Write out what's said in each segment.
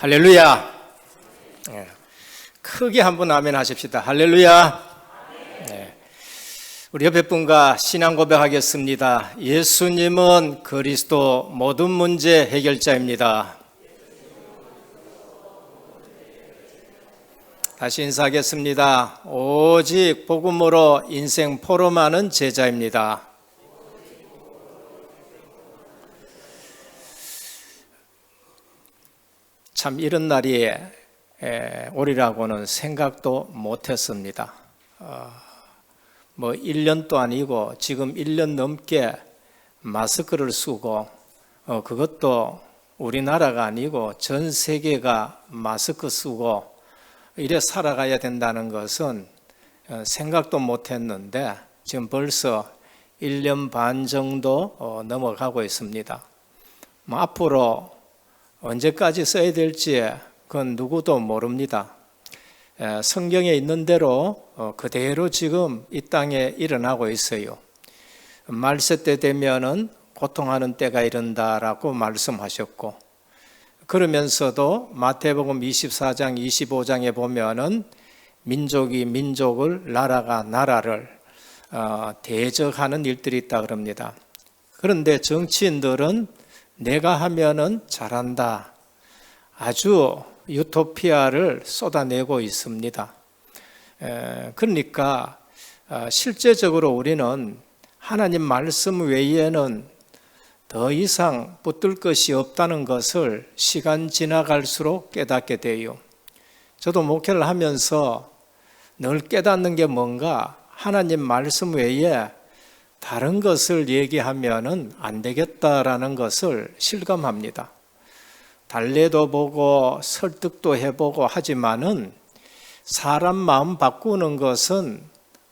할렐루야. 크게 한번 아멘 하십시다. 할렐루야. 우리 옆에 분과 신앙 고백하겠습니다. 예수님은 그리스도 모든 문제 해결자입니다. 다시 인사하겠습니다. 오직 복음으로 인생 포럼하는 제자입니다. 참 이런 날이 오리라고는 생각도 못했습니다. 1년도 아니고 지금 1년 넘게 마스크를 쓰고 그것도 우리나라가 아니고 전 세계가 마스크 쓰고 이래 살아가야 된다는 것은 생각도 못했는데 지금 벌써 1년 반 정도 넘어가고 있습니다. 앞으로 언제까지 써야 될지 그건 누구도 모릅니다. 성경에 있는 대로 그대로 지금 이 땅에 일어나고 있어요. 말세 때 되면은 고통하는 때가 이른다라고 말씀하셨고, 그러면서도 마태복음 24장 25장에 보면은 민족이 민족을, 나라가 나라를 대적하는 일들이 있다 그럽니다. 그런데 정치인들은 내가 하면은 잘한다, 아주 유토피아를 쏟아내고 있습니다. 그러니까 실제적으로 우리는 하나님 말씀 외에는 더 이상 붙들 것이 없다는 것을 시간 지나갈수록 깨닫게 돼요. 저도 목회를 하면서 늘 깨닫는 게 뭔가 하나님 말씀 외에 다른 것을 얘기하면은 안 되겠다라는 것을 실감합니다. 달래도 보고 설득도 해보고 하지만은 사람 마음 바꾸는 것은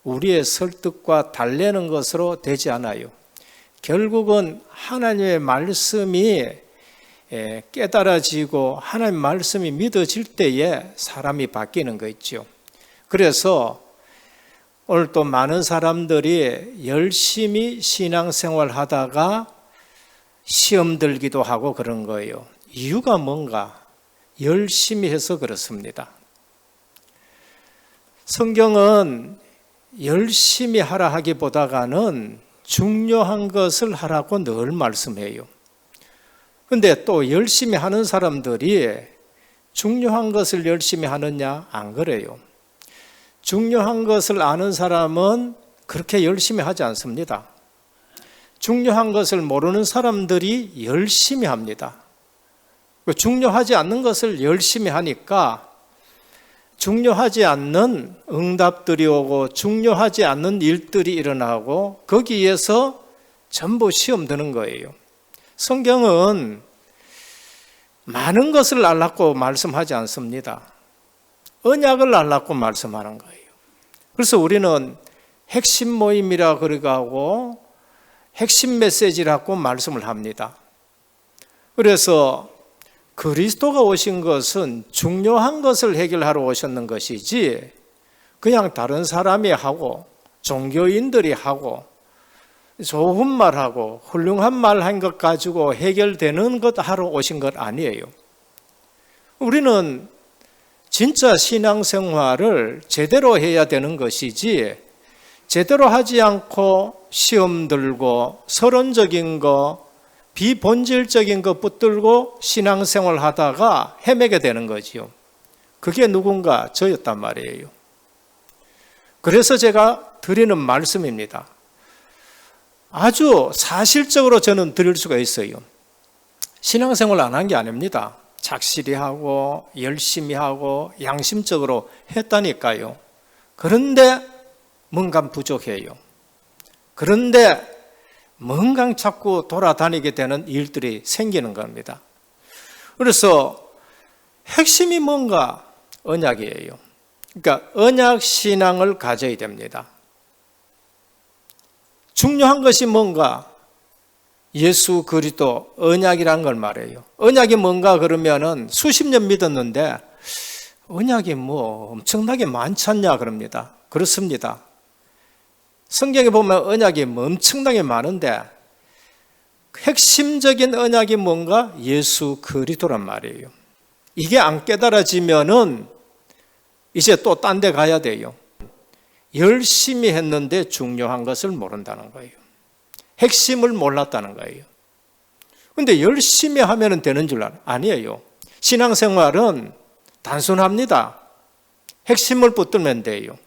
우리의 설득과 달래는 것으로 되지 않아요. 결국은 하나님의 말씀이 깨달아지고 하나님의 말씀이 믿어질 때에 사람이 바뀌는 거 있죠. 그래서 오늘 또 많은 사람들이 열심히 신앙생활 하다가 시험 들기도 하고 그런 거예요. 이유가 뭔가? 열심히 해서 그렇습니다. 성경은 열심히 하라 하기보다는 중요한 것을 하라고 늘 말씀해요. 그런데 또 열심히 하는 사람들이 중요한 것을 열심히 하느냐? 안 그래요. 중요한 것을 아는 사람은 그렇게 열심히 하지 않습니다. 중요한 것을 모르는 사람들이 열심히 합니다. 중요하지 않는 것을 열심히 하니까 중요하지 않는 응답들이 오고 중요하지 않는 일들이 일어나고 거기에서 전부 시험 드는 거예요. 성경은 많은 것을 알라고 말씀하지 않습니다. 언약을 알라고 말씀하는 거예요. 그래서 우리는 핵심 모임이라 그러고 핵심 메시지라고 말씀을 합니다. 그래서 그리스도가 오신 것은 중요한 것을 해결하러 오셨는 것이지 그냥 다른 사람이 하고 종교인들이 하고 좋은 말하고 훌륭한 말 한 것 가지고 해결되는 것 하러 오신 것 아니에요. 우리는 진짜 신앙생활을 제대로 해야 되는 것이지 제대로 하지 않고 시험 들고 서론적인 거, 비본질적인 것 붙들고 신앙생활 하다가 헤매게 되는 거지요. 그게 누군가 저였단 말이에요. 그래서 제가 드리는 말씀입니다. 아주 사실적으로 저는 드릴 수가 있어요. 신앙생활 안 한 게 아닙니다. 착실히 하고 열심히 하고 양심적으로 했다니까요. 그런데 뭔가 부족해요. 그런데 뭔가 자꾸 돌아다니게 되는 일들이 생기는 겁니다. 그래서 핵심이 뭔가? 언약이에요. 그러니까 언약 신앙을 가져야 됩니다. 중요한 것이 뭔가? 예수 그리스도 언약이란 걸 말해요. 언약이 뭔가 그러면은 수십 년 믿었는데 언약이 뭐 엄청나게 많지 않냐 그럽니다. 그렇습니다. 성경에 보면 언약이 엄청나게 많은데 핵심적인 언약이 뭔가? 예수 그리스도란 말이에요. 이게 안 깨달아지면은 이제 또 딴 데 가야 돼요. 열심히 했는데 중요한 것을 모른다는 거예요. 핵심을 몰랐다는 거예요. 근데 열심히 하면 되는 줄 아니에요. 신앙생활은 단순합니다. 핵심을 붙들면 돼요.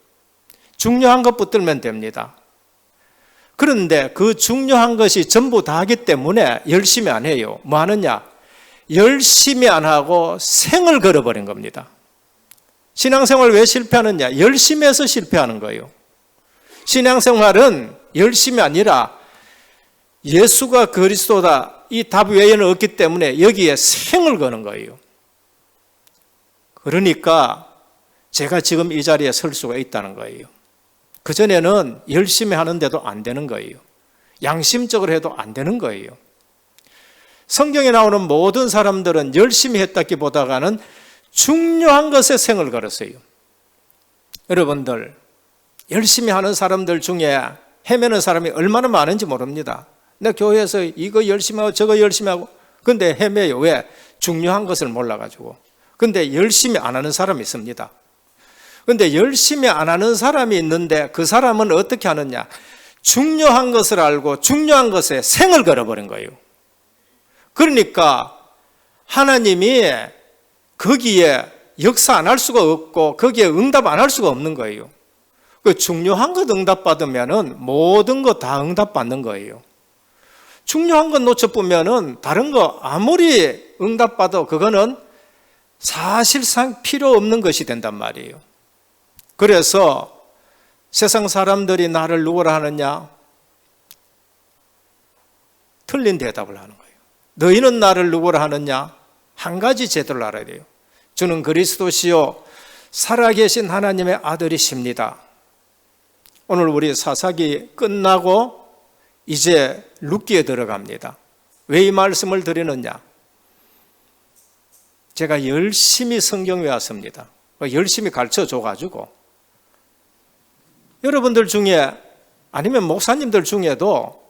중요한 것 붙들면 됩니다. 그런데 그 중요한 것이 전부 다하기 때문에 열심히 안 해요. 뭐 하느냐? 열심히 안 하고 생을 걸어버린 겁니다. 신앙생활 왜 실패하느냐? 열심히 해서 실패하는 거예요. 신앙생활은 열심이 아니라 예수가 그리스도다, 이 답 외에는 없기 때문에 여기에 생을 거는 거예요. 그러니까 제가 지금 이 자리에 설 수가 있다는 거예요. 그전에는 열심히 하는데도 안 되는 거예요. 양심적으로 해도 안 되는 거예요. 성경에 나오는 모든 사람들은 열심히 했다기보다는 중요한 것에 생을 걸었어요. 여러분들, 열심히 하는 사람들 중에 헤매는 사람이 얼마나 많은지 모릅니다. 내 교회에서 이거 열심히 하고 저거 열심히 하고, 근데 헤매요. 왜? 중요한 것을 몰라가지고. 근데 열심히 안 하는 사람이 있습니다. 근데 열심히 안 하는 사람이 있는데 그 사람은 어떻게 하느냐? 중요한 것을 알고 중요한 것에 생을 걸어버린 거예요. 그러니까 하나님이 거기에 역사 안 할 수가 없고 거기에 응답 안 할 수가 없는 거예요. 그 중요한 것 응답받으면은 모든 거 다 응답받는 거예요. 중요한 것 놓쳐보면은 다른 거 아무리 응답받아도 그거는 사실상 필요 없는 것이 된단 말이에요. 그래서 세상 사람들이 나를 누구라 하느냐? 틀린 대답을 하는 거예요. 너희는 나를 누구라 하느냐? 한 가지 제도를 알아야 돼요. 주는 그리스도시요 살아계신 하나님의 아들이십니다. 오늘 우리 사사기 끝나고 이제 룻기에 들어갑니다. 왜 이 말씀을 드리느냐? 제가 열심히 성경 외웠습니다. 열심히 가르쳐줘가지고 여러분들 중에 아니면 목사님들 중에도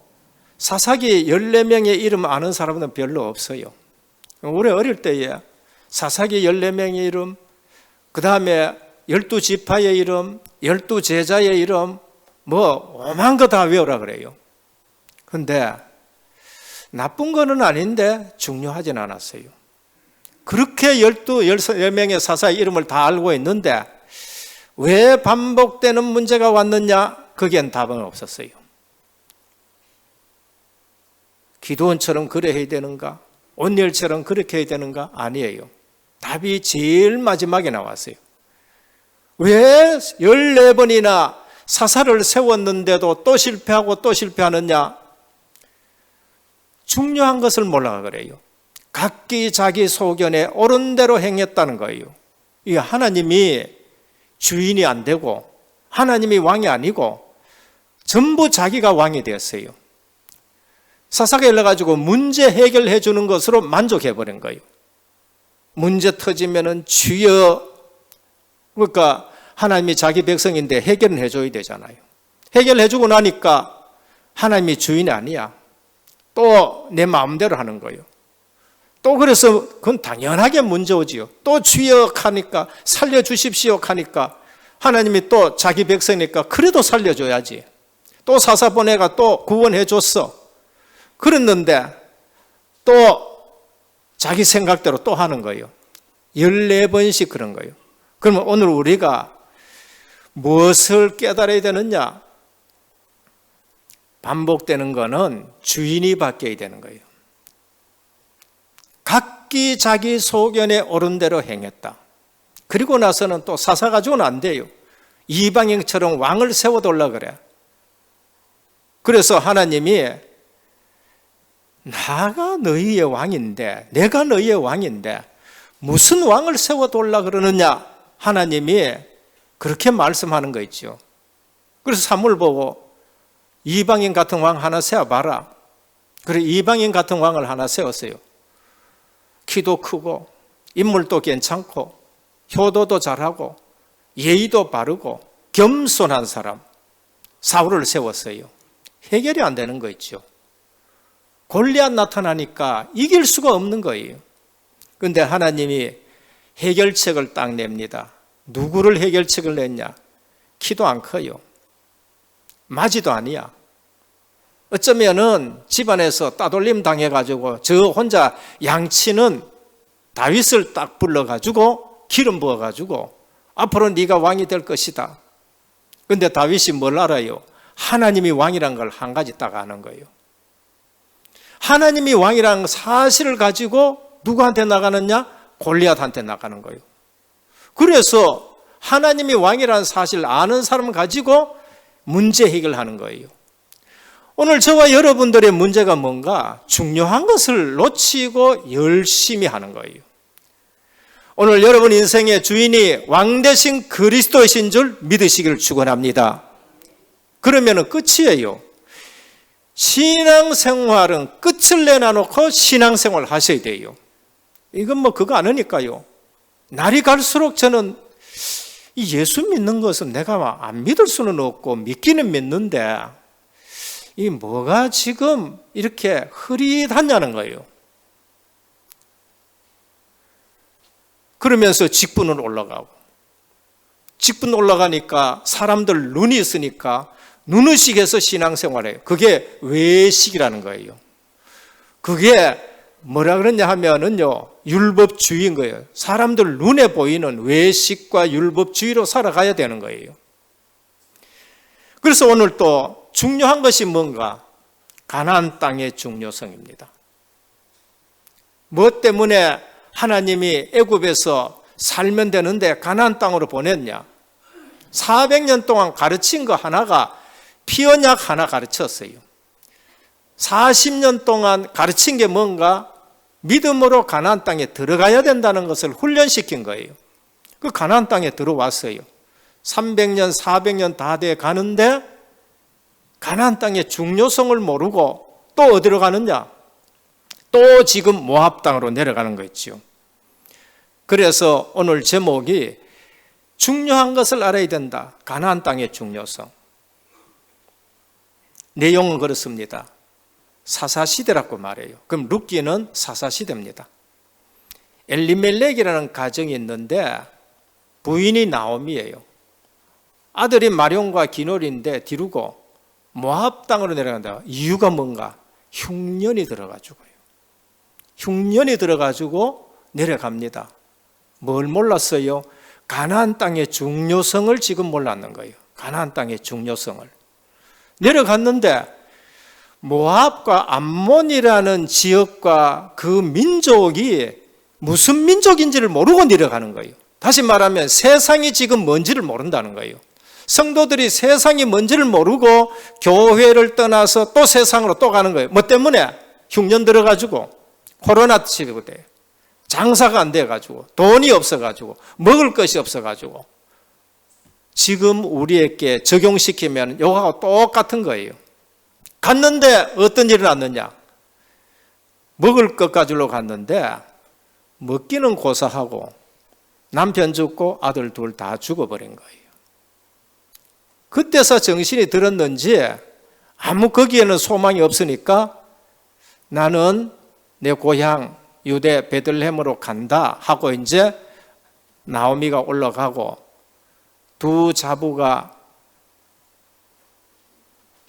사사기 14명의 이름 아는 사람은 별로 없어요. 우리 어릴 때에 사사기 14명의 이름, 그 다음에 12지파의 이름, 12제자의 이름, 뭐 오만 거 다 외우라 그래요. 근데 나쁜 거는 아닌데 중요하진 않았어요. 그렇게 14명의 사사의 이름을 다 알고 있는데 왜 반복되는 문제가 왔느냐? 거기엔 답은 없었어요. 기도원처럼 그래 해야 되는가? 온열처럼 그렇게 해야 되는가? 아니에요. 답이 제일 마지막에 나왔어요. 왜 14번이나 사사를 세웠는데도 또 실패하고 또 실패하느냐? 중요한 것을 몰라 그래요. 각기 자기 소견에 옳은 대로 행했다는 거예요. 이 하나님이 주인이 안 되고 하나님이 왕이 아니고 전부 자기가 왕이 되었어요. 사사가 열려가지고 문제 해결해 주는 것으로 만족해 버린 거예요. 문제 터지면은 주여, 그러니까 하나님이 자기 백성인데 해결은 해줘야 되잖아요. 해결해 주고 나니까 하나님이 주인이 아니야. 또 내 마음대로 하는 거예요. 또 그래서 그건 당연하게 문제 오지요. 또 주여 하니까 살려주십시오 하니까 하나님이 또 자기 백성이니까 그래도 살려줘야지. 또 사사 보내가 또 구원해 줬어. 그랬는데 또 자기 생각대로 또 하는 거예요. 14번씩 그런 거예요. 그러면 오늘 우리가 무엇을 깨달아야 되느냐? 반복되는 거는 주인이 바뀌어야 되는 거예요. 각기 자기 소견에 옳은 대로 행했다. 그리고 나서는 또 사사 가지고는 안 돼요. 이방인처럼 왕을 세워달라 그래. 그래서 하나님이 나가 너희의 왕인데, 내가 너희의 왕인데 무슨 왕을 세워달라 그러느냐? 하나님이 그렇게 말씀하는 거 있죠. 그래서 사무엘 보고 이방인 같은 왕 하나 세워봐라. 그래 이방인 같은 왕을 하나 세웠어요. 키도 크고 인물도 괜찮고 효도도 잘하고 예의도 바르고 겸손한 사람 사울을 세웠어요. 해결이 안 되는 거 있죠. 골리앗 나타나니까 이길 수가 없는 거예요. 그런데 하나님이 해결책을 딱 냅니다. 누구를 해결책을 냈냐? 키도 안 커요. 마지도 아니야. 어쩌면은 집안에서 따돌림 당해가지고 저 혼자 양치는 다윗을 딱 불러가지고 기름 부어가지고 앞으로 네가 왕이 될 것이다. 근데 다윗이 뭘 알아요? 하나님이 왕이란 걸 한 가지 딱 아는 거예요. 하나님이 왕이라는 사실을 가지고 누구한테 나가느냐? 골리앗한테 나가는 거예요. 그래서 하나님이 왕이라는 사실을 아는 사람을 가지고 문제 해결하는 거예요. 오늘 저와 여러분들의 문제가 뭔가 중요한 것을 놓치고 열심히 하는 거예요. 오늘 여러분 인생의 주인이 왕 대신 그리스도이신 줄 믿으시기를 축원합니다. 그러면 끝이에요. 신앙생활은 끝을 내놔놓고 신앙생활을 하셔야 돼요. 이건 뭐 그거 아니니까요. 날이 갈수록 저는 이 예수 믿는 것은 내가 안 믿을 수는 없고 믿기는 믿는데 이 뭐가 지금 이렇게 흐릿하냐는 거예요. 그러면서 직분은 올라가고, 직분 올라가니까 사람들 눈이 있으니까 눈의식에서 신앙생활해요. 그게 외식이라는 거예요. 그게 뭐라 그러냐 하면은요, 율법주의인 거예요. 사람들 눈에 보이는 외식과 율법주의로 살아가야 되는 거예요. 그래서 오늘 또 중요한 것이 뭔가? 가나안 땅의 중요성입니다. 무엇 때문에 하나님이 애굽에서 살면 되는데 가나안 땅으로 보냈냐? 400년 동안 가르친 거 하나가 피언약 하나 가르쳤어요. 40년 동안 가르친 게 뭔가? 믿음으로 가나안 땅에 들어가야 된다는 것을 훈련시킨 거예요. 그 가나안 땅에 들어왔어요. 300년, 400년 다 돼 가는데 가나안 땅의 중요성을 모르고 또 어디로 가느냐? 또 지금 모압 땅으로 내려가는 거였죠. 그래서 오늘 제목이 중요한 것을 알아야 된다. 가나안 땅의 중요성. 내용은 그렇습니다. 사사시대라고 말해요. 그럼 룻기는 사사시대입니다. 엘리멜렉이라는 가정이 있는데 부인이 나오미예요. 아들이 마룡과 기놀인데 뒤르고 모압 땅으로 내려간다. 이유가 뭔가? 흉년이 들어가지고요. 흉년이 들어가지고 내려갑니다. 뭘 몰랐어요? 가나안 땅의 중요성을 지금 몰랐는 거예요. 가나안 땅의 중요성을. 내려갔는데 모압과 암몬이라는 지역과 그 민족이 무슨 민족인지를 모르고 내려가는 거예요. 다시 말하면 세상이 지금 뭔지를 모른다는 거예요. 성도들이 세상이 뭔지를 모르고 교회를 떠나서 또 세상으로 또 가는 거예요. 뭐 때문에? 흉년 들어가지고 코로나 시대 장사가 안 돼가지고 돈이 없어가지고 먹을 것이 없어가지고 지금 우리에게 적용시키면 이거하고 똑같은 거예요. 갔는데 어떤 일이 났느냐? 먹을 것 가지러 갔는데 먹기는 고사하고 남편 죽고 아들 둘 다 죽어버린 거예요. 그때서 정신이 들었는지 아무 거기에는 소망이 없으니까 나는 내 고향 유대 베들레헴으로 간다 하고 이제 나오미가 올라가고 두 자부가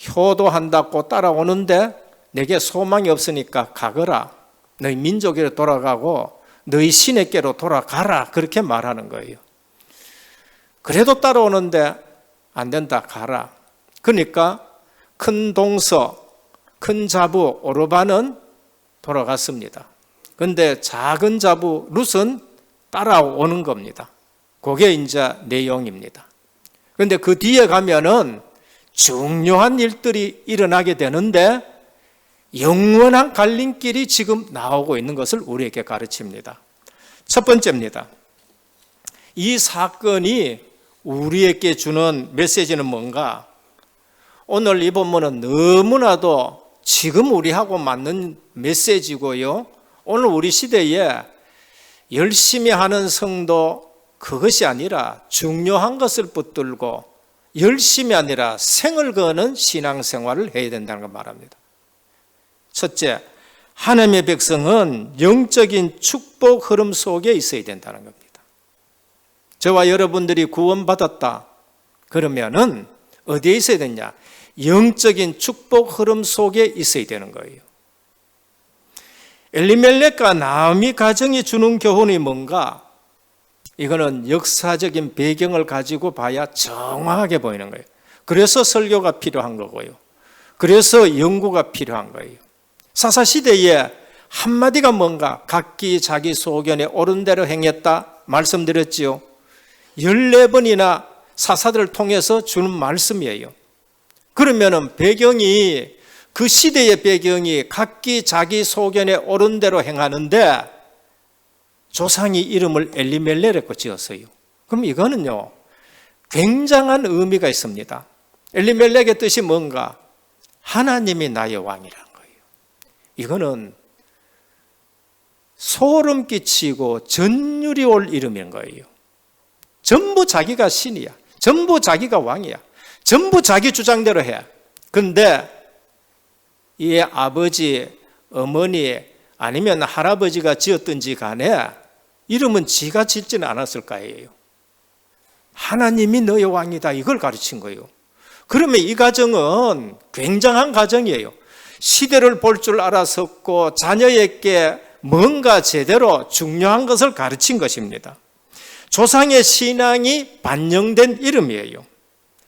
효도한다고 따라오는데 내게 소망이 없으니까 가거라. 너희 민족으로 돌아가고 너희 신에게로 돌아가라. 그렇게 말하는 거예요. 그래도 따라오는데 안 된다. 가라. 그러니까 큰 동서, 큰 자부 오르바는 돌아갔습니다. 그런데 작은 자부 룻은 따라오는 겁니다. 그게 이제 내용입니다. 그런데 그 뒤에 가면은 중요한 일들이 일어나게 되는데 영원한 갈림길이 지금 나오고 있는 것을 우리에게 가르칩니다. 첫 번째입니다. 이 사건이 우리에게 주는 메시지는 뭔가? 오늘 이 본문은 너무나도 지금 우리하고 맞는 메시지고요. 오늘 우리 시대에 열심히 하는 성도 그것이 아니라 중요한 것을 붙들고 열심이 아니라 생을 거는 신앙생활을 해야 된다는 걸 말합니다. 첫째, 하나님의 백성은 영적인 축복 흐름 속에 있어야 된다는 겁니다. 저와 여러분들이 구원받았다 그러면은 어디에 있어야 되냐? 영적인 축복 흐름 속에 있어야 되는 거예요. 엘리멜렉과 나오미 가정이 주는 교훈이 뭔가? 이거는 역사적인 배경을 가지고 봐야 정확하게 보이는 거예요. 그래서 설교가 필요한 거고요. 그래서 연구가 필요한 거예요. 사사시대에 한마디가 뭔가? 각기 자기 소견에 옳은 대로 행했다 말씀드렸지요. 14번이나 사사들을 통해서 주는 말씀이에요. 그러면은 배경이, 그 시대의 배경이 각기 자기 소견에 옳은 대로 행하는데 조상이 이름을 엘리멜렉으로 지었어요. 그럼 이거는요, 굉장한 의미가 있습니다. 엘리멜렉의 뜻이 뭔가? 하나님이 나의 왕이라는 거예요. 이거는 소름 끼치고 전율이 올 이름인 거예요. 전부 자기가 신이야. 전부 자기가 왕이야. 전부 자기 주장대로 해. 그런데 이 아버지, 어머니 아니면 할아버지가 지었든지 간에 이름은 지가 짓지는 않았을 거예요. 하나님이 너의 왕이다 이걸 가르친 거예요. 그러면 이 가정은 굉장한 가정이에요. 시대를 볼 줄 알았었고 자녀에게 뭔가 제대로 중요한 것을 가르친 것입니다. 조상의 신앙이 반영된 이름이에요.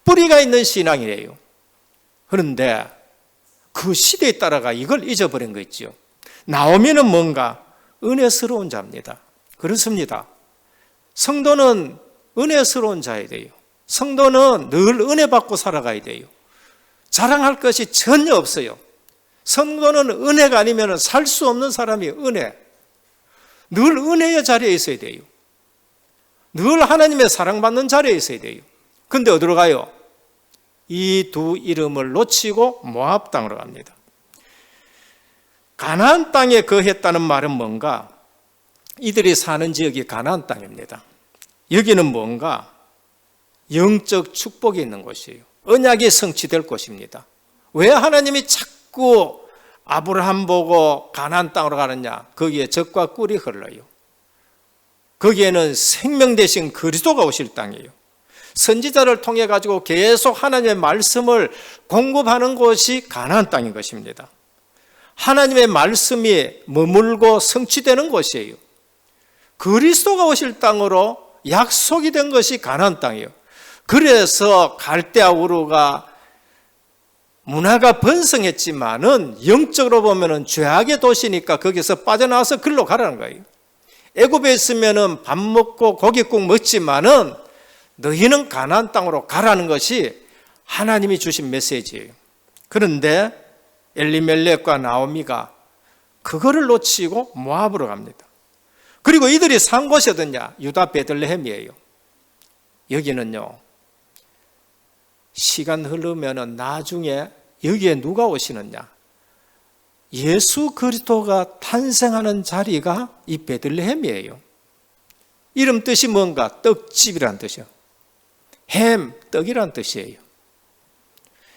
뿌리가 있는 신앙이에요. 그런데 그 시대에 따라가 이걸 잊어버린 거 있죠. 나오미는 뭔가? 은혜스러운 자입니다. 그렇습니다. 성도는 은혜스러운 자야 돼요. 성도는 늘 은혜 받고 살아가야 돼요. 자랑할 것이 전혀 없어요. 성도는 은혜가 아니면 살 수 없는 사람이 은혜. 늘 은혜의 자리에 있어야 돼요. 늘 하나님의 사랑받는 자리에 있어야 돼요. 근데 어디로 가요? 이 두 이름을 놓치고 모압 땅으로 갑니다. 가나안 땅에 거했다는 말은 뭔가? 이들이 사는 지역이 가나안 땅입니다. 여기는 뭔가? 영적 축복이 있는 곳이에요. 언약이 성취될 곳입니다. 왜 하나님이 자꾸 아브라함 보고 가나안 땅으로 가느냐? 거기에 젖과 꿀이 흘러요. 거기에는 생명 대신 그리스도가 오실 땅이에요. 선지자를 통해 가지고 계속 하나님의 말씀을 공급하는 곳이 가나안 땅인 것입니다. 하나님의 말씀이 머물고 성취되는 곳이에요. 그리스도가 오실 땅으로 약속이 된 것이 가나안 땅이에요. 그래서 갈대아 우르가 문화가 번성했지만은 영적으로 보면은 죄악의 도시니까 거기서 빠져나와서 글로 가라는 거예요. 애굽에 있으면은 밥 먹고 고깃국 먹지만은 너희는 가나안 땅으로 가라는 것이 하나님이 주신 메시지예요. 그런데 엘리멜렉과 나오미가 그거를 놓치고 모압으로 갑니다. 그리고 이들이 산 곳이 어디냐? 유다 베들레헴이에요. 여기는요, 시간 흐르면은 나중에 여기에 누가 오시느냐? 예수 그리스도가 탄생하는 자리가 이 베들레헴이에요. 이름 뜻이 뭔가? 떡집이란 뜻이요. 햄, 떡이란 뜻이에요.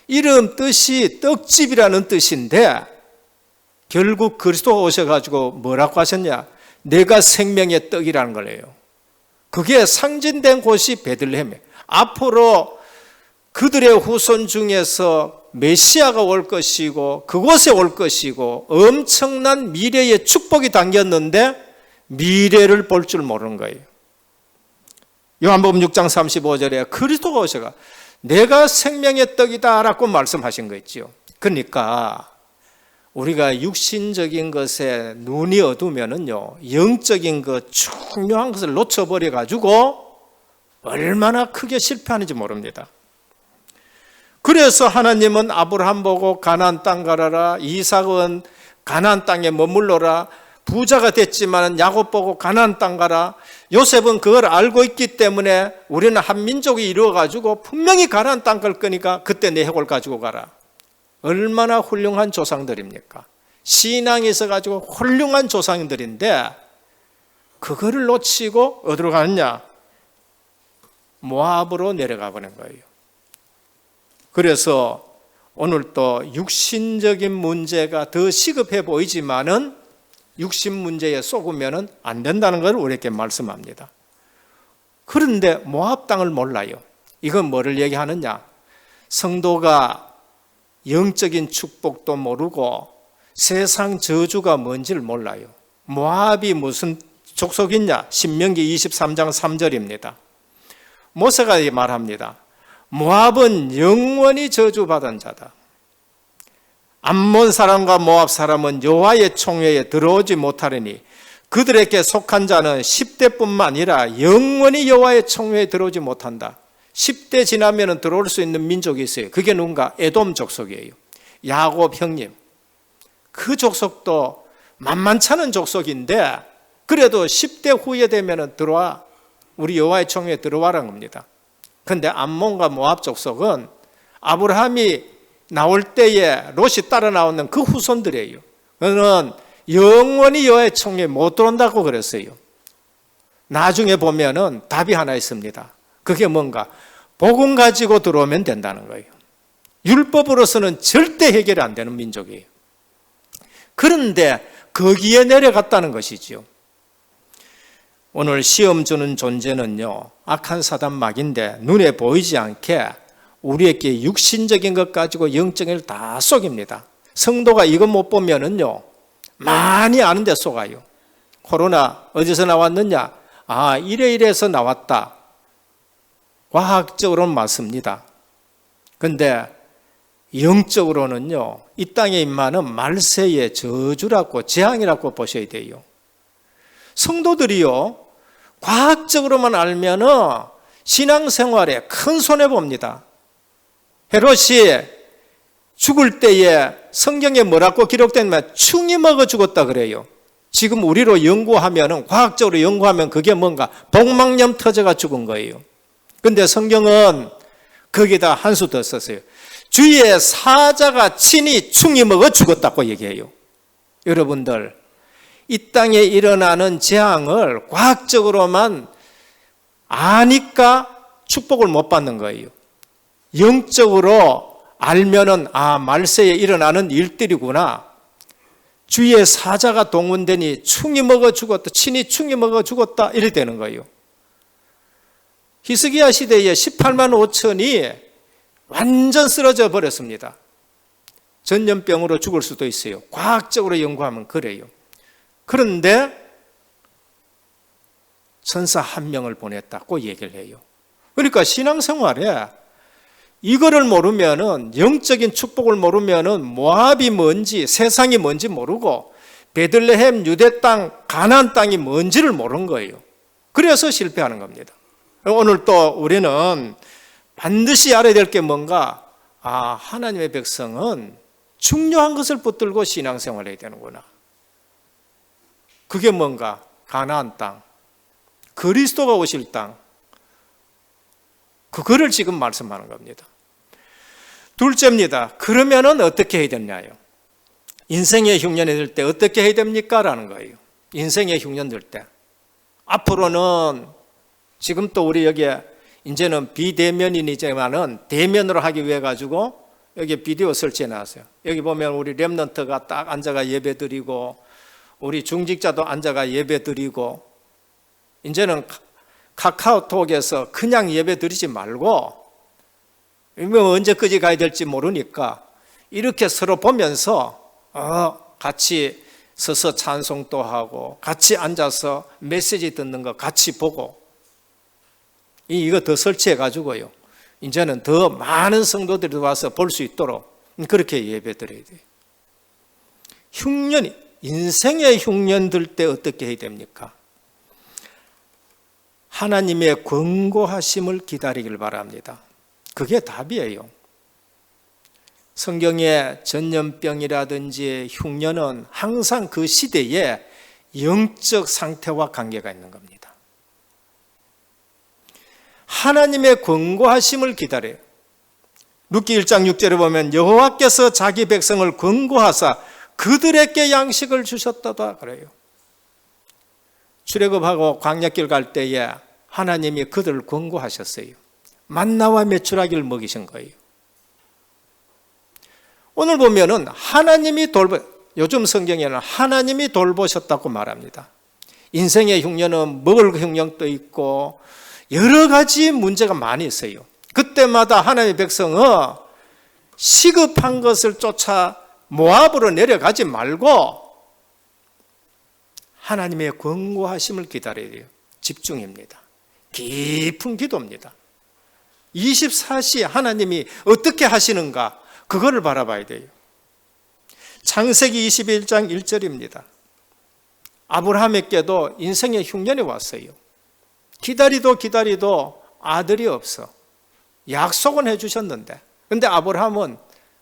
이름 뜻이 떡집이라는 뜻인데 결국 그리스도가 오셔가지고 뭐라고 하셨냐? 내가 생명의 떡이라는 거예요. 그게 상징된 곳이 베들레헴이에요. 앞으로 그들의 후손 중에서 메시아가 올 것이고 그곳에 올 것이고 엄청난 미래의 축복이 담겼는데 미래를 볼 줄 모르는 거예요. 요한복음 6장 35절에 그리스도가 오셔가 내가 생명의 떡이다 라고 말씀하신 거 있죠. 그러니까 우리가 육신적인 것에 눈이 어두우면은요, 영적인 것 중요한 것을 놓쳐버려 가지고 얼마나 크게 실패하는지 모릅니다. 그래서 하나님은 아브라함 보고 가나안 땅 가라라, 이삭은 가나안 땅에 머물러라, 부자가 됐지만 야곱 보고 가나안 땅 가라. 요셉은 그걸 알고 있기 때문에 우리는 한 민족이 이루어가지고 분명히 가나안 땅 갈 거니까 그때 내 해골 가지고 가라. 얼마나 훌륭한 조상들입니까? 신앙이 있어가지고 훌륭한 조상들인데 그거를 놓치고 어디로 가느냐? 모압으로 내려가 버린 거예요. 그래서 오늘 또 육신적인 문제가 더 시급해 보이지만은 육신 문제에 속으면 안 된다는 걸 우리에게 말씀합니다. 그런데 모압 땅을 몰라요. 이건 뭐를 얘기하느냐? 성도가 영적인 축복도 모르고 세상 저주가 뭔지를 몰라요. 모압이 무슨 족속이냐? 신명기 23장 3절입니다. 모세가 말합니다. 모압은 영원히 저주받은 자다. 암몬 사람과 모압 사람은 여호와의 총회에 들어오지 못하리니 그들에게 속한 자는 10대뿐만 아니라 영원히 여호와의 총회에 들어오지 못한다. 10대 지나면 들어올 수 있는 민족이 있어요. 그게 누군가? 에돔 족속이에요. 야곱 형님. 그 족속도 만만찮은 족속인데 그래도 10대 후에 되면 들어와. 우리 여호와의 총회에 들어와라는 겁니다. 그런데 암몬과 모압 족속은 아브라함이 나올 때에 롯이 따라 나오는 그 후손들이에요. 그는 영원히 여호와의 총회에 못 들어온다고 그랬어요. 나중에 보면은 답이 하나 있습니다. 그게 뭔가? 복음 가지고 들어오면 된다는 거예요. 율법으로서는 절대 해결이 안 되는 민족이에요. 그런데 거기에 내려갔다는 것이지요. 오늘 시험 주는 존재는요, 악한 사단 막인데 눈에 보이지 않게 우리에게 육신적인 것 가지고 영적인 걸 다 속입니다. 성도가 이거 못 보면은요, 많이 아는데 속아요. 코로나 어디서 나왔느냐? 이래서 나왔다. 과학적으로는 맞습니다. 근데 영적으로는요, 이 땅에 임하는 말세의 저주라고, 재앙이라고 보셔야 돼요. 성도들이요, 과학적으로만 알면은 신앙생활에 큰 손해봅니다. 헤롯이 죽을 때에 성경에 뭐라고 기록되냐면 충이 먹어 죽었다 그래요. 지금 우리로 연구하면은, 과학적으로 연구하면 그게 뭔가? 복막염 터져가 죽은 거예요. 근데 성경은 거기다 한 수 더 썼어요. 주의 사자가 친히 충이 먹어 죽었다고 얘기해요. 여러분들, 이 땅에 일어나는 재앙을 과학적으로만 아니까 축복을 못 받는 거예요. 영적으로 알면은 말세에 일어나는 일들이구나. 주의 사자가 동원되니 충이 먹어 죽었다. 친히 충이 먹어 죽었다. 이래 되는 거예요. 히스기야 시대에 18만 5천이 완전 쓰러져 버렸습니다. 전염병으로 죽을 수도 있어요. 과학적으로 연구하면 그래요. 그런데 천사 한 명을 보냈다고 얘기를 해요. 그러니까 신앙생활에 이거를 모르면은, 영적인 축복을 모르면은 모압이 뭔지, 세상이 뭔지 모르고 베들레헴 유대 땅, 가나안 땅이 뭔지를 모르는 거예요. 그래서 실패하는 겁니다. 오늘 또 우리는 반드시 알아야 될 게 뭔가? 하나님의 백성은 중요한 것을 붙들고 신앙생활을 해야 되는구나. 그게 뭔가? 가나안 땅, 그리스도가 오실 땅, 그거를 지금 말씀하는 겁니다. 둘째입니다. 그러면은 어떻게 해야 되냐요? 인생의 흉년이 들 때 어떻게 해야 됩니까? 라는 거예요. 인생의 흉년 들 때. 앞으로는 지금 또 우리 여기에 이제는 비대면이지만은 대면으로 하기 위해 가지고 여기 비디오 설치해 놨어요. 여기 보면 우리 렘넌트가 딱 앉아가 예배 드리고, 우리 중직자도 앉아가 예배 드리고, 이제는 카카오톡에서 그냥 예배 드리지 말고, 언제까지 가야 될지 모르니까 이렇게 서로 보면서 같이 서서 찬송도 하고, 같이 앉아서 메시지 듣는 거 같이 보고, 이거 더 설치해 가지고요, 이제는 더 많은 성도들이 와서 볼 수 있도록 그렇게 예배 드려야 돼요. 흉년이, 인생의 흉년 들 때 어떻게 해야 됩니까? 하나님의 권고하심을 기다리길 바랍니다. 그게 답이에요. 성경의 전염병이라든지 흉년은 항상 그 시대에 영적 상태와 관계가 있는 겁니다. 하나님의 권고하심을 기다려요. 룻기 1장 6절에 보면 여호와께서 자기 백성을 권고하사 그들에게 양식을 주셨다다 그래요. 출애굽하고 광야길 갈 때에 하나님이 그들을 권고하셨어요. 만나와 메추라기를 먹이신 거예요. 오늘 보면은 하나님이 요즘 성경에는 하나님이 돌보셨다고 말합니다. 인생의 흉년은 먹을 흉년도 있고, 여러 가지 문제가 많이 있어요. 그때마다 하나님의 백성은 시급한 것을 쫓아 모압으로 내려가지 말고 하나님의 권고하심을 기다려야 돼요. 집중입니다. 깊은 기도입니다. 24시 하나님이 어떻게 하시는가 그거를 바라봐야 돼요. 창세기 21장 1절입니다. 아브라함에게도 인생의 흉년이 왔어요. 기다리도 아들이 없어. 약속은 해주셨는데 그런데 아브라함은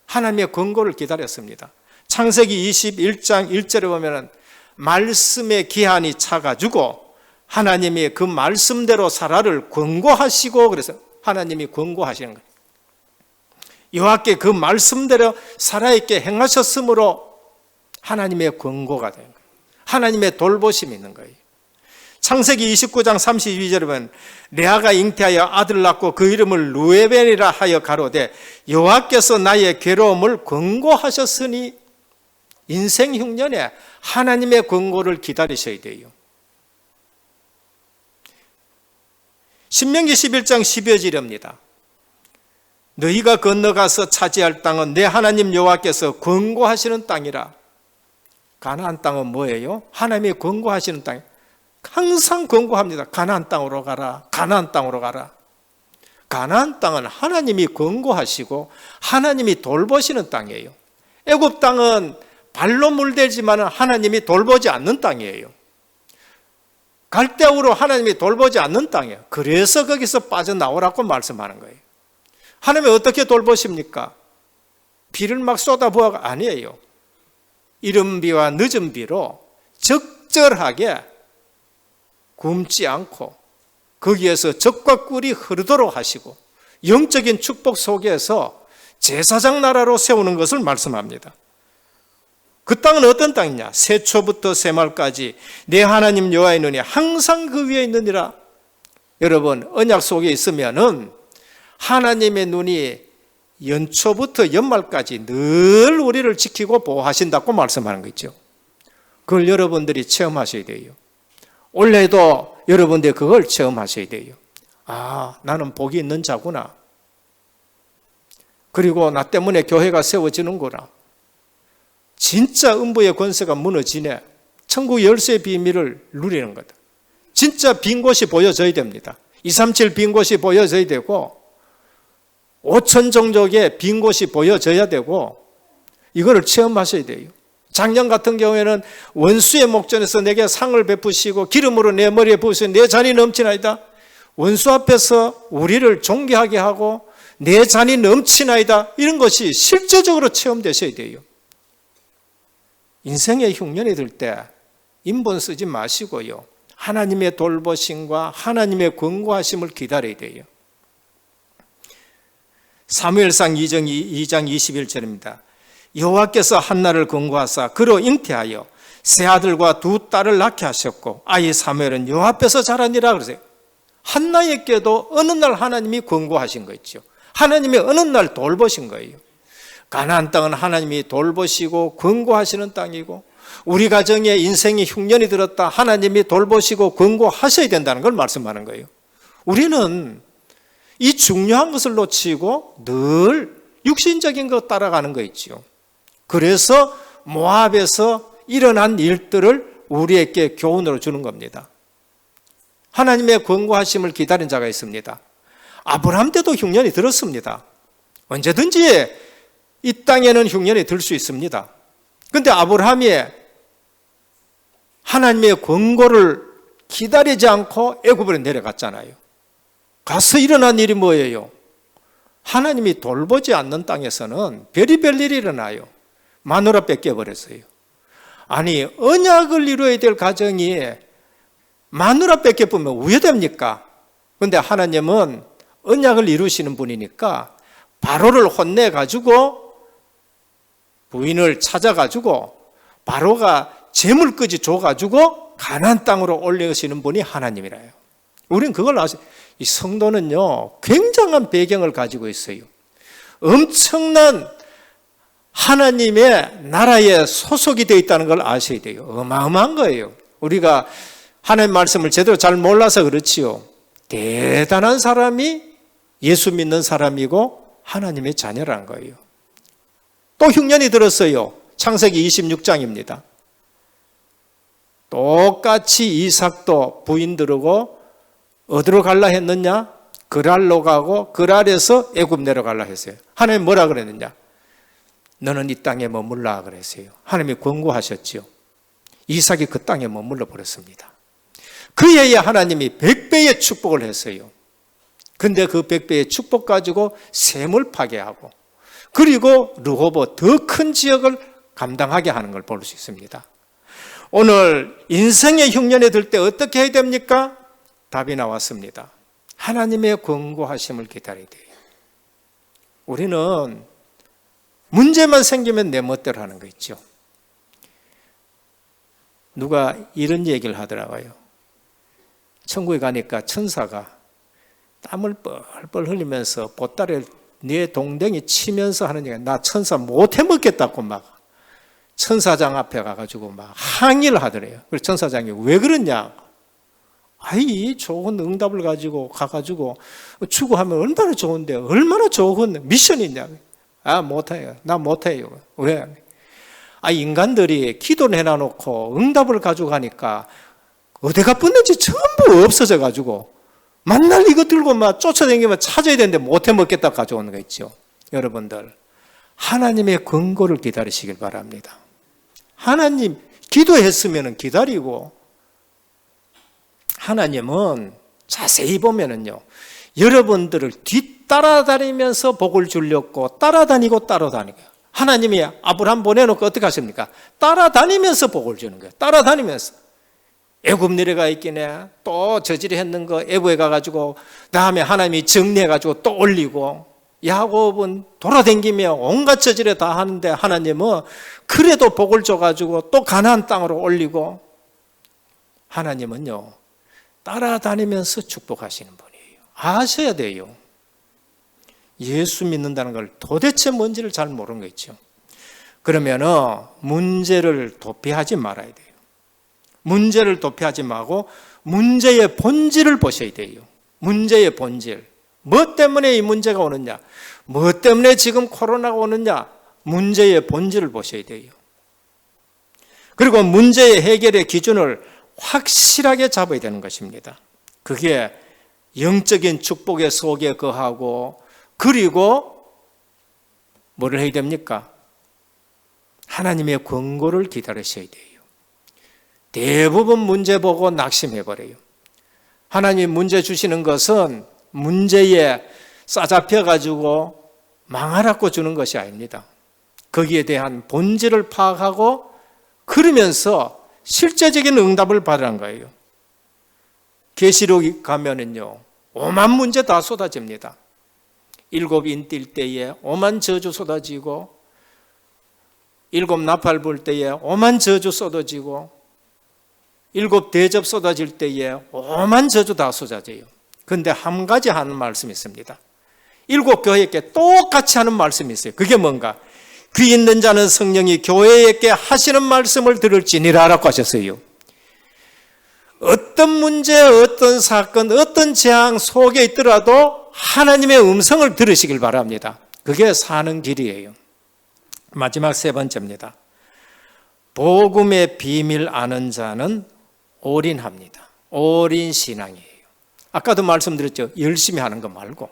하나님의 권고를 기다렸습니다. 창세기 21장 1절에 보면 말씀의 기한이 차가지고 하나님이 그 말씀대로 사라를 권고하시고 그래서 하나님이 권고하시는 거예요. 여호와께 그 말씀대로 사라에게 행하셨으므로 하나님의 권고가 되는 거예요. 하나님의 돌보심이 있는 거예요. 창세기 29장 32절에 보면 레아가 잉태하여 아들을 낳고 그 이름을 루베벤이라 하여 가로되 여호와께서 나의 괴로움을 권고하셨으니 인생 흉년에 하나님의 권고를 기다리셔야 돼요. 신명기 11장 12여 절입니다. 너희가 건너가서 차지할 땅은 내 하나님 여호와께서 권고하시는 땅이라. 가나안 땅은 뭐예요? 하나님이 권고하시는 땅. 항상 권고합니다. 가나안 땅으로 가라. 가나안 땅으로 가라. 가나안 땅은 하나님이 권고하시고 하나님이 돌보시는 땅이에요. 애굽 땅은 발로 물들지만 하나님이 돌보지 않는 땅이에요. 갈대우로 하나님이 돌보지 않는 땅이에요. 그래서 거기서 빠져나오라고 말씀하는 거예요. 하나님이 어떻게 돌보십니까? 비를 막 쏟아부어가 아니에요. 이른 비와 늦은 비로 적절하게 굶지 않고 거기에서 젖과 꿀이 흐르도록 하시고 영적인 축복 속에서 제사장 나라로 세우는 것을 말씀합니다. 그 땅은 어떤 땅이냐? 세초부터 세말까지 내 하나님 여호와의 눈이 항상 그 위에 있느니라. 여러분 언약 속에 있으면은 하나님의 눈이 연초부터 연말까지 늘 우리를 지키고 보호하신다고 말씀하는 거죠. 그걸 여러분들이 체험하셔야 돼요. 올해도 여러분들이 그걸 체험하셔야 돼요. 아, 나는 복이 있는 자구나. 그리고 나 때문에 교회가 세워지는구나. 진짜 음부의 권세가 무너지네. 천국 열쇠의 비밀을 누리는 거다. 진짜 빈 곳이 보여져야 됩니다. 237 빈 곳이 보여져야 되고 5천 종족의 빈 곳이 보여져야 되고 이거를 체험하셔야 돼요. 작년 같은 경우에는 원수의 목전에서 내게 상을 베푸시고 기름으로 내 머리에 부으시고 내 잔이 넘치나이다. 원수 앞에서 우리를 존귀하게 하고 내 잔이 넘치나이다. 이런 것이 실제적으로 체험되셔야 돼요. 인생의 흉년이 들 때 인본 쓰지 마시고요. 하나님의 돌보심과 하나님의 권고하심을 기다려야 돼요. 사무엘상 2장 21절입니다. 여호와께서 한나를 권고하사 그로 잉태하여 세 아들과 두 딸을 낳게 하셨고 아이 사무엘은 여호와 앞에서 자라니라 그러세요. 한나에게도 어느 날 하나님이 권고하신 거 있죠. 하나님이 어느 날 돌보신 거예요. 가나안 땅은 하나님이 돌보시고 권고하시는 땅이고 우리 가정에 인생이 흉년이 들었다 하나님이 돌보시고 권고하셔야 된다는 걸 말씀하는 거예요. 우리는 이 중요한 것을 놓치고 늘 육신적인 것 따라가는 거 있죠. 그래서 모압에서 일어난 일들을 우리에게 교훈으로 주는 겁니다. 하나님의 권고하심을 기다린 자가 있습니다. 아브라함 때도 흉년이 들었습니다. 언제든지 이 땅에는 흉년이 들 수 있습니다. 그런데 아브라함이 하나님의 권고를 기다리지 않고 애굽으로 내려갔잖아요. 가서 일어난 일이 뭐예요? 하나님이 돌보지 않는 땅에서는 별의별 일이 일어나요. 마누라 뺏겨버렸어요. 아니 언약을 이루어야 될 가정이 마누라 뺏겨보면 우회됩니까? 그런데 하나님은 언약을 이루시는 분이니까 바로를 혼내가지고 부인을 찾아가지고 바로가 재물까지 줘가지고 가나안 땅으로 올려주시는 분이 하나님이라요. 우리는 그걸 아세요. 이 성도는요 굉장한 배경을 가지고 있어요. 엄청난 하나님의 나라에 소속이 되어 있다는 걸 아셔야 돼요. 어마어마한 거예요. 우리가 하나님 말씀을 제대로 잘 몰라서 그렇지요. 대단한 사람이 예수 믿는 사람이고 하나님의 자녀라는 거예요. 또 흉년이 들었어요. 창세기 26장입니다. 똑같이 이삭도 부인 들으고 어디로 갈라 했느냐? 그랄로 가고 그랄에서 애굽 내려갈라 했어요. 하나님 뭐라 그랬느냐? 너는 이 땅에 머물라 그랬어요. 하나님이 권고하셨죠. 이삭이 그 땅에 머물러 버렸습니다. 그에야 하나님이 100배의 축복을 했어요. 근데 그 100배의 축복 가지고 셈을 파괴하고 그리고 르호보 더 큰 지역을 감당하게 하는 걸 볼 수 있습니다. 오늘 인생의 흉년에 들 때 어떻게 해야 됩니까? 답이 나왔습니다. 하나님의 권고하심을 기다려야 돼요. 우리는 문제만 생기면 내 멋대로 하는 거 있죠. 누가 이런 얘기를 하더라고요. 천국에 가니까 천사가 땀을 뻘뻘 흘리면서 보따리를 네 동댕이 치면서 하는 얘기가 나 천사 못 해먹겠다고 막 천사장 앞에 가가지고 막 항의를 하더래요. 그래서 천사장이 왜 그러냐? 아이 좋은 응답을 가지고 가가지고 추구하면 얼마나 좋은데 얼마나 좋은 미션이 있냐? 아 못해요. 나 못해요. 왜? 아 인간들이 기도를 해놔놓고 응답을 가지고 가니까 어디가 뻗는지 전부 없어져 가지고 만날 이거 들고 막 쫓아다니면 찾아야 되는데 못해 먹겠다 가져오는 거 있죠. 여러분들 하나님의 권고를 기다리시길 바랍니다. 하나님 기도했으면 기다리고 하나님은 자세히 보면은요 여러분들을 뒤따라다니면서 복을 주려고 따라다니고 따라다니고 하나님이 아브라함 보내놓고 어떻게 하십니까? 따라다니면서 복을 주는 거예요. 따라다니면서 애굽 내려가 있기네 또 저지리 했는 거 애굽에 가가지고 다음에 하나님이 정리해가지고 또 올리고 야곱은 돌아다니며 온갖 저지레 다 하는데 하나님은 그래도 복을 줘가지고 또 가나안 땅으로 올리고 하나님은요 따라다니면서 축복하시는 분이에요. 아셔야 돼요. 예수 믿는다는 걸 도대체 뭔지를 잘 모르는 거 있죠. 그러면은 문제를 도피하지 말아야 돼요. 문제를 도피하지 말고 문제의 본질을 보셔야 돼요. 문제의 본질. 뭐 때문에 이 문제가 오느냐? 뭐 때문에 지금 코로나가 오느냐? 문제의 본질을 보셔야 돼요. 그리고 문제의 해결의 기준을 확실하게 잡아야 되는 것입니다. 그게 영적인 축복의 속에 거하고 그리고 뭐를 해야 됩니까? 하나님의 권고를 기다리셔야 돼요. 대부분 문제 보고 낙심해버려요. 하나님 문제 주시는 것은 문제에 싸잡혀가지고 망하라고 주는 것이 아닙니다. 거기에 대한 본질을 파악하고 그러면서 실제적인 응답을 받으라는 거예요. 계시록 가면은요 5만 문제 다 쏟아집니다. 7인 뛸 때에 5만 저주 쏟아지고 7 나팔 불 때에 5만 저주 쏟아지고 7 대접 쏟아질 때에 5만 저주 다 쏟아져요. 그런데 한 가지 하는 말씀이 있습니다. 7 교회에게 똑같이 하는 말씀이 있어요. 그게 뭔가? 귀 있는 자는 성령이 교회에게 하시는 말씀을 들을지니라 라고 하셨어요. 어떤 문제, 어떤 사건, 어떤 재앙 속에 있더라도 하나님의 음성을 들으시길 바랍니다. 그게 사는 길이에요. 마지막 3번째입니다. 복음의 비밀 아는 자는 올인합니다. 올인 신앙이에요. 아까도 말씀드렸죠. 열심히 하는 거 말고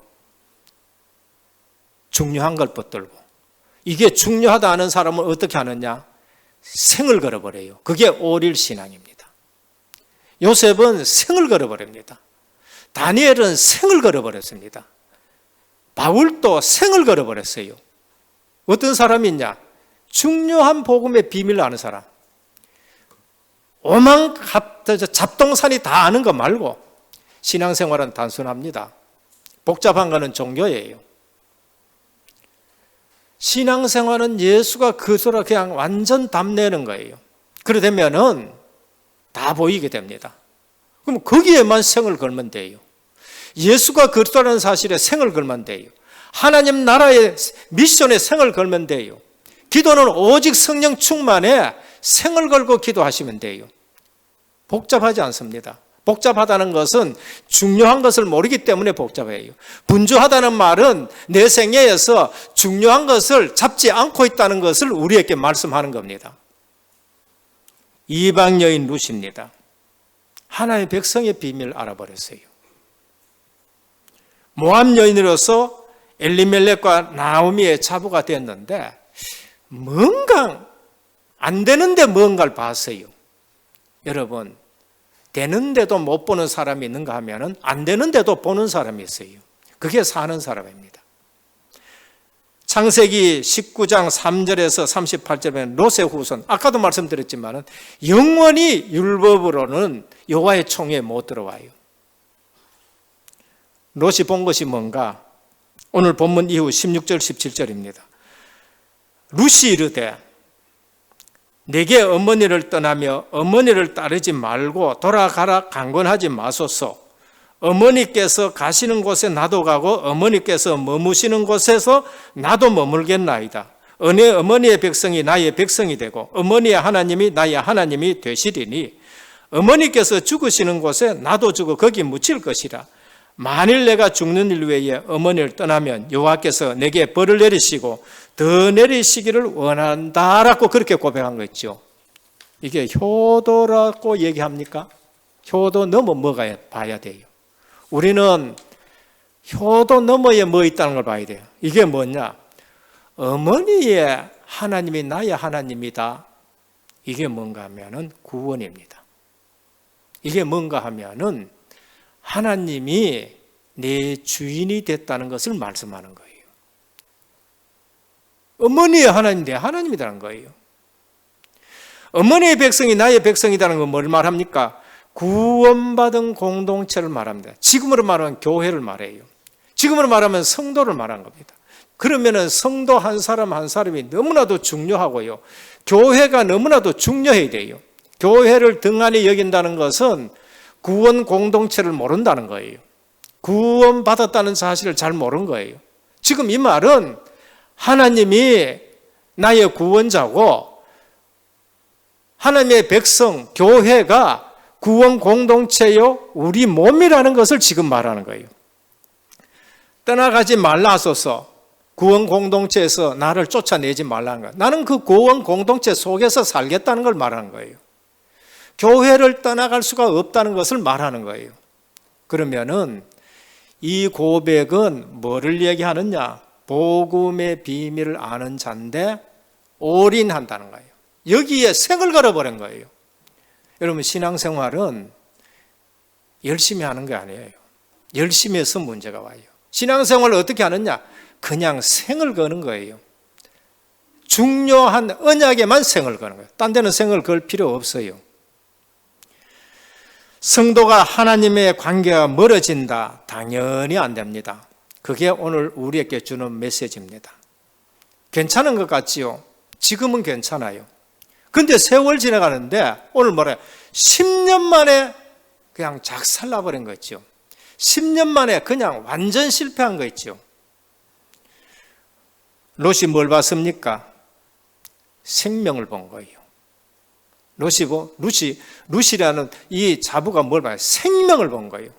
중요한 걸 붙들고 이게 중요하다 하는 사람은 어떻게 하느냐? 생을 걸어버려요. 그게 올인 신앙입니다. 요셉은 생을 걸어버립니다. 다니엘은 생을 걸어버렸습니다. 바울도 생을 걸어버렸어요. 어떤 사람이 있냐? 중요한 복음의 비밀을 아는 사람. 오만 잡동사니 다 아는 거 말고 신앙생활은 단순합니다. 복잡한 거는 종교예요. 신앙생활은 예수가 그리스도라 그냥 완전 답내는 거예요. 그러되면은 다 보이게 됩니다. 그럼 거기에만 생을 걸면 돼요. 예수가 그리스도라는 사실에 생을 걸면 돼요. 하나님 나라의 미션에 생을 걸면 돼요. 기도는 오직 성령 충만에 생을 걸고 기도하시면 돼요. 복잡하지 않습니다. 복잡하다는 것은 중요한 것을 모르기 때문에 복잡해요. 분주하다는 말은 내 생애에서 중요한 것을 잡지 않고 있다는 것을 우리에게 말씀하는 겁니다. 이방 여인 룻입니다. 하나님의 백성의 비밀을 알아버렸어요. 모압 여인으로서 엘리멜렉과 나오미의 자부가 됐는데 뭔가 안 되는데 뭔가를 봤어요. 여러분, 되는데도 못 보는 사람이 있는가 하면 안 되는데도 보는 사람이 있어요. 그게 사는 사람입니다. 창세기 19장 3절에서 38절에 롯의 후손, 아까도 말씀드렸지만 영원히 율법으로는 여호와의 총회에 못 들어와요. 롯이 본 것이 뭔가? 오늘 본문 이후 16절 17절입니다. 룻이 이르되 내게 어머니를 떠나며 어머니를 따르지 말고 돌아가라 강권하지 마소서. 어머니께서 가시는 곳에 나도 가고 어머니께서 머무시는 곳에서 나도 머물겠나이다. 어머니의 백성이 나의 백성이 되고 어머니의 하나님이 나의 하나님이 되시리니 어머니께서 죽으시는 곳에 나도 죽어 거기 묻힐 것이라. 만일 내가 죽는 일 외에 어머니를 떠나면 여호와께서 내게 벌을 내리시고 더 내리시기를 원한다라고 그렇게 고백한 거 있죠. 이게 효도라고 얘기합니까? 효도 넘어 뭐가 봐야 돼요. 우리는 효도 너머에 뭐 있다는 걸 봐야 돼요. 이게 뭐냐? 어머니의 하나님이 나의 하나님이다. 이게 뭔가 하면은 구원입니다. 이게 뭔가 하면은 하나님이 내 주인이 됐다는 것을 말씀하는 거예요. 어머니의 하나님, 내 하나님이라는 거예요. 어머니의 백성이 나의 백성이라는 건 뭘 말합니까? 구원받은 공동체를 말합니다. 지금으로 말하면 교회를 말해요. 지금으로 말하면 성도를 말하는 겁니다. 그러면은 성도 한 사람 한 사람이 너무나도 중요하고요. 교회가 너무나도 중요해야 돼요. 교회를 등한히 여긴다는 것은 구원 공동체를 모른다는 거예요. 구원받았다는 사실을 잘 모르는 거예요. 지금 이 말은 하나님이 나의 구원자고 하나님의 백성, 교회가 구원 공동체요, 우리 몸이라는 것을 지금 말하는 거예요. 떠나가지 말라소서. 구원 공동체에서 나를 쫓아내지 말라는 거예요. 나는 그 구원 공동체 속에서 살겠다는 걸 말하는 거예요. 교회를 떠나갈 수가 없다는 것을 말하는 거예요. 그러면은 이 고백은 뭐를 얘기하느냐? 복음의 비밀을 아는 자인데 올인한다는 거예요. 여기에 생을 걸어버린 거예요. 여러분, 신앙생활은 열심히 하는 게 아니에요. 열심히 해서 문제가 와요. 신앙생활을 어떻게 하느냐? 그냥 생을 거는 거예요. 중요한 언약에만 생을 거는 거예요. 딴 데는 생을 걸 필요 없어요. 성도가 하나님의 관계가 멀어진다? 당연히 안 됩니다. 그게 오늘 우리에게 주는 메시지입니다. 괜찮은 것 같지요? 지금은 괜찮아요. 근데 세월 지나가는데 오늘 뭐래요? 10년 만에 그냥 작살나버린 거 있죠. 10년 만에 그냥 완전 실패한 거 있죠. 롯이 뭘 봤습니까? 생명을 본 거예요. 룻이라는 이 자부가 뭘 봐요? 생명을 본 거예요.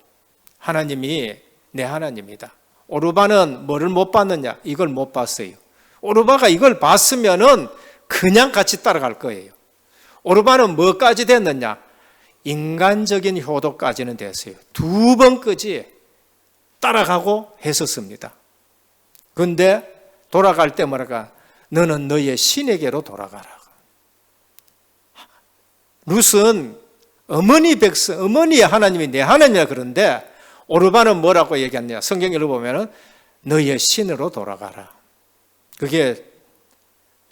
하나님이 내 하나님이다. 오르바는 뭐를 못 봤느냐? 이걸 못 봤어요. 오르바가 이걸 봤으면은 그냥 같이 따라갈 거예요. 오르바는 뭐까지 됐느냐? 인간적인 효도까지는 됐어요. 2번까지 따라가고 했었습니다. 그런데 돌아갈 때 뭐랄까? 너는 너의 신에게로 돌아가라. 룻은 어머니 백성, 어머니의 하나님이 내 하나님이라 그런데 오르바는 뭐라고 얘기했냐? 성경 읽어보면 너의 신으로 돌아가라. 그게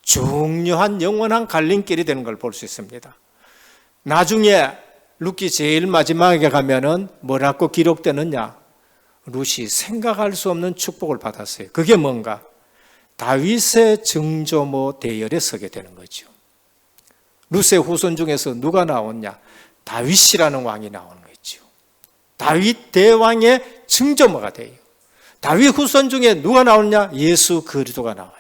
중요한 영원한 갈림길이 되는 걸 볼 수 있습니다. 나중에 룻기 제일 마지막에 가면은 뭐라고 기록되느냐? 룻이 생각할 수 없는 축복을 받았어요. 그게 뭔가? 다윗의 증조모 대열에 서게 되는 거죠. 룻의 후손 중에서 누가 나왔냐? 다윗이라는 왕이 나오는 거죠. 다윗 대왕의 증조모가 돼요. 다윗 후손 중에 누가 나오느냐? 예수 그리스도가 나와요.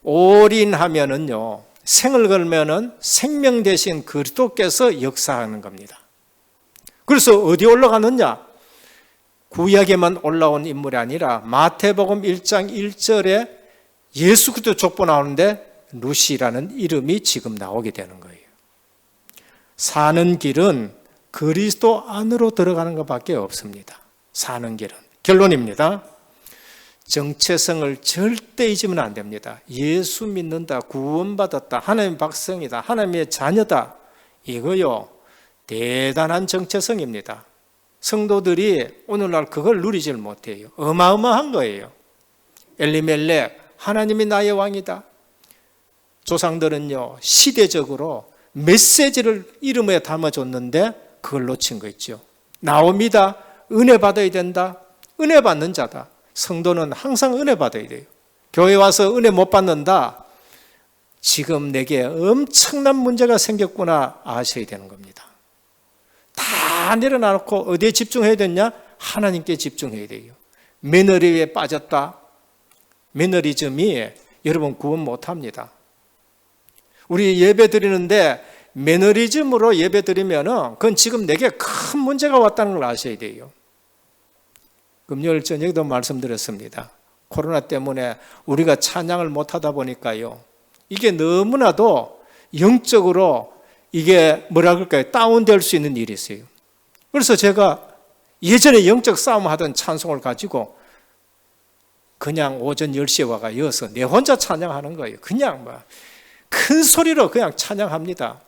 올인하면은요, 생을 걸면은 생명 대신 그리스도께서 역사하는 겁니다. 그래서 어디 올라가느냐? 구약에만 올라온 인물이 아니라 마태복음 1장 1절에 예수 그리스도 족보 나오는데 루시라는 이름이 지금 나오게 되는 거예요. 사는 길은 그리스도 안으로 들어가는 것밖에 없습니다. 사는 길은. 결론입니다. 정체성을 절대 잊으면 안 됩니다. 예수 믿는다, 구원받았다, 하나님의 백성이다, 하나님의 자녀다. 이거요, 대단한 정체성입니다. 성도들이 오늘날 그걸 누리질 못해요. 어마어마한 거예요. 엘리멜렉, 하나님이 나의 왕이다. 조상들은요, 시대적으로 메시지를 이름에 담아줬는데 그걸 놓친 거 있죠. 나옵니다. 은혜 받아야 된다. 은혜 받는 자다. 성도는 항상 은혜 받아야 돼요. 교회 와서 은혜 못 받는다. 지금 내게 엄청난 문제가 생겼구나 아셔야 되는 겁니다. 다 내려놓고 어디에 집중해야 되냐? 하나님께 집중해야 돼요. 매너리에 빠졌다. 매너리즘이 여러분 구원 못합니다. 우리 예배 드리는데 매너리즘으로 예배 드리면은 그건 지금 내게 큰 문제가 왔다는 걸 아셔야 돼요. 금요일 저녁에도 말씀드렸습니다. 코로나 때문에 우리가 찬양을 못하다 보니까요. 이게 너무나도 영적으로 이게 뭐라 그럴까요? 다운될 수 있는 일이 있어요. 그래서 제가 예전에 영적 싸움 하던 찬송을 가지고 그냥 오전 10시에 와가 이어서 내 혼자 찬양하는 거예요. 그냥 막 큰 소리로 그냥 찬양합니다.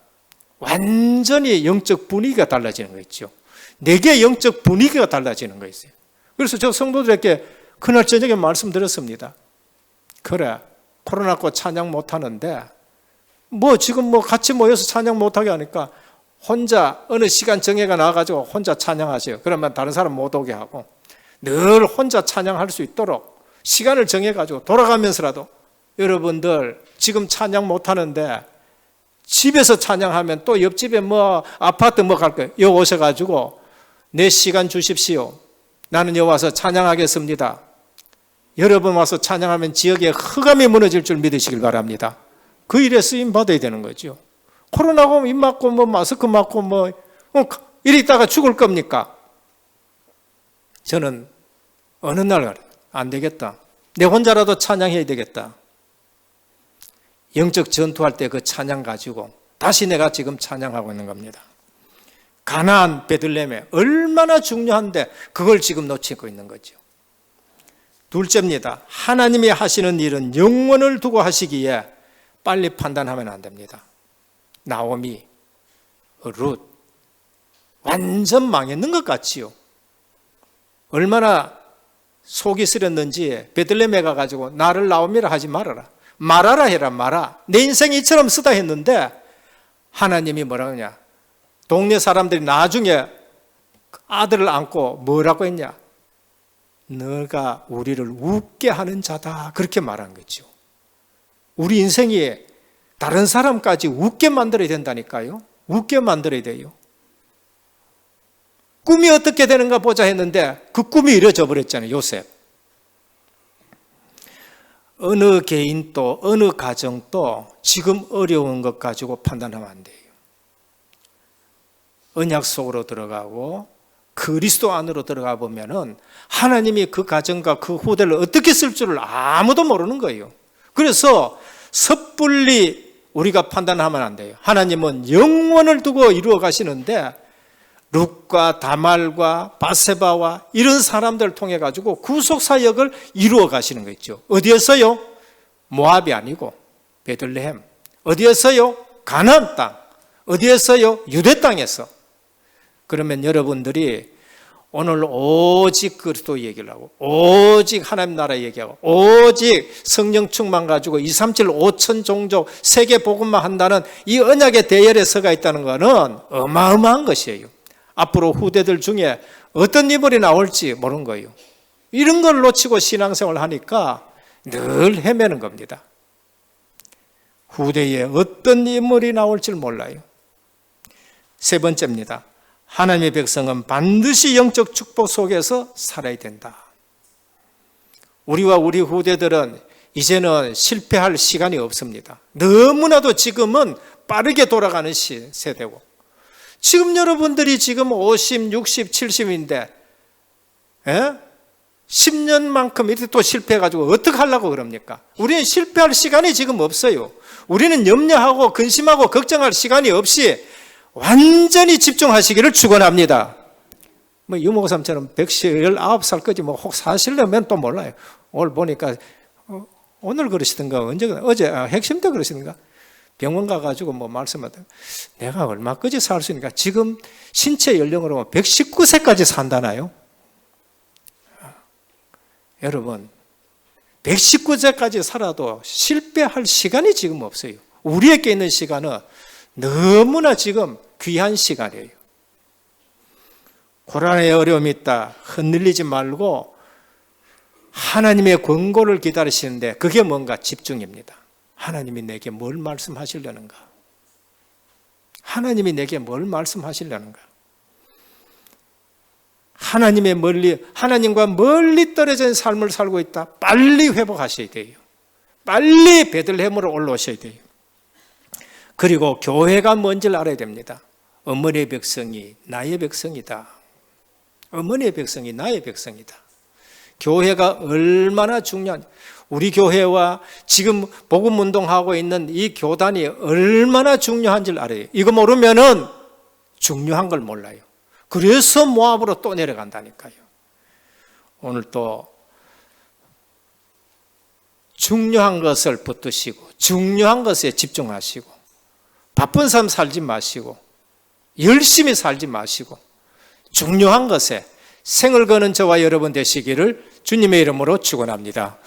완전히 영적 분위기가 달라지는 거 있죠. 내게 영적 분위기가 달라지는 거 있어요. 그래서 저 성도들에게 그날 저녁에 말씀드렸습니다. 그래, 코로나19 찬양 못하는데 지금 같이 모여서 찬양 못하게 하니까 혼자 어느 시간 정해가 나와가지고 혼자 찬양하세요. 그러면 다른 사람 못 오게 하고 늘 혼자 찬양할 수 있도록 시간을 정해가지고 돌아가면서라도 여러분들 지금 찬양 못하는데 집에서 찬양하면 또 옆집에 아파트 갈 거예요. 여기 오셔가지고 내 시간 주십시오. 나는 여기 와서 찬양하겠습니다. 여러분 와서 찬양하면 지역에 흑암이 무너질 줄 믿으시길 바랍니다. 그 일에 쓰임 받아야 되는 거죠. 코로나고 입 맞고 마스크 맞고 이리 있다가 죽을 겁니까? 저는 어느 날 안 되겠다. 내 혼자라도 찬양해야 되겠다. 영적 전투할 때 그 찬양 가지고 다시 내가 지금 찬양하고 있는 겁니다. 가나안 베들레헴에 얼마나 중요한데 그걸 지금 놓치고 있는 거죠. 둘째입니다. 하나님이 하시는 일은 영원을 두고 하시기에 빨리 판단하면 안 됩니다. 나오미, 룻 완전 망했는 것 같지요. 얼마나 속이 쓰렸는지 베들레헴에 가가지고 나를 나오미라 하지 말아라. 말하라 해라 말아. 내 인생 이처럼 쓰다 했는데 하나님이 뭐라고 하냐. 동네 사람들이 나중에 아들을 안고 뭐라고 했냐. 너가 우리를 웃게 하는 자다. 그렇게 말한 거죠. 우리 인생이 다른 사람까지 웃게 만들어야 된다니까요. 웃게 만들어야 돼요. 꿈이 어떻게 되는가 보자 했는데 그 꿈이 이루어져 버렸잖아요. 요셉. 어느 개인도 어느 가정도 지금 어려운 것 가지고 판단하면 안 돼요. 언약 속으로 들어가고 그리스도 안으로 들어가 보면은 하나님이 그 가정과 그 후대를 어떻게 쓸 줄을 아무도 모르는 거예요. 그래서 섣불리 우리가 판단하면 안 돼요. 하나님은 영원을 두고 이루어 가시는데 룻과 다말과 바세바와 이런 사람들을 통해 가지고 구속 사역을 이루어 가시는 거 있죠. 어디에서요? 모압이 아니고 베들레헴. 어디에서요? 가나안 땅. 어디에서요? 유대 땅에서. 그러면 여러분들이 오늘 오직 그리스도 얘기를 하고 오직 하나님 나라 얘기하고 오직 성령 충만 가지고 237 5천 종족 세계 복음만 한다는 이 언약의 대열에 서가 있다는 것은 어마어마한 것이에요. 앞으로 후대들 중에 어떤 인물이 나올지 모르는 거예요. 이런 걸 놓치고 신앙생활을 하니까 늘 헤매는 겁니다. 후대에 어떤 인물이 나올지 몰라요. 세 번째입니다. 하나님의 백성은 반드시 영적 축복 속에서 살아야 된다. 우리와 우리 후대들은 이제는 실패할 시간이 없습니다. 너무나도 지금은 빠르게 돌아가는 세대고 지금 여러분들이 지금 50, 60, 70인데 10년만큼 이렇게 또 실패해가지고 어떻게 하려고 그럽니까? 우리는 실패할 시간이 지금 없어요. 우리는 염려하고 근심하고 걱정할 시간이 없이 완전히 집중하시기를 축원합니다. 뭐 유목사님처럼 119살까지 뭐 혹 사시려면 또 몰라요. 오늘 보니까 오늘 그러시던가 어제 핵심 때 그러시던가 병원 가가지고 뭐 말씀하다 내가 얼마까지 살 수 있는가? 지금 신체 연령으로 119세까지 산다나요? 여러분 119세까지 살아도 실패할 시간이 지금 없어요. 우리에게 있는 시간은 너무나 지금 귀한 시간이에요. 고난의 어려움이 있다. 흔들리지 말고 하나님의 권고를 기다리시는데 그게 뭔가 집중입니다. 하나님이 내게 뭘 말씀하시려는가? 하나님이 내게 뭘 말씀하시려는가? 하나님과 멀리 떨어진 삶을 살고 있다. 빨리 회복하셔야 돼요. 빨리 베들레헴으로 올라오셔야 돼요. 그리고 교회가 뭔지를 알아야 됩니다. 어머니의 백성이 나의 백성이다. 어머니의 백성이 나의 백성이다. 교회가 얼마나 중요한, 우리 교회와 지금 복음운동하고 있는 이 교단이 얼마나 중요한지를 알아요. 이거 모르면은 중요한 걸 몰라요. 그래서 모압으로 또 내려간다니까요. 오늘 또 중요한 것을 붙드시고 중요한 것에 집중하시고 바쁜 삶 살지 마시고 열심히 살지 마시고 중요한 것에 생을 거는 저와 여러분 되시기를 주님의 이름으로 축원합니다.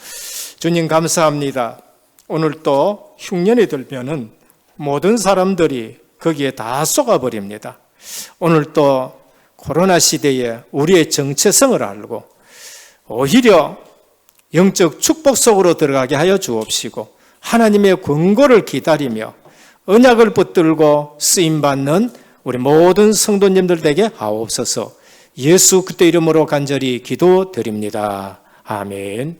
주님 감사합니다. 오늘 또 흉년이 들면은 모든 사람들이 거기에 다 쏟아버립니다. 오늘 또 코로나 시대에 우리의 정체성을 알고 오히려 영적 축복 속으로 들어가게 하여 주옵시고 하나님의 권고를 기다리며 언약을 붙들고 쓰임받는 우리 모든 성도님들 되게 하옵소서. 예수 그리스도 이름으로 간절히 기도드립니다. 아멘.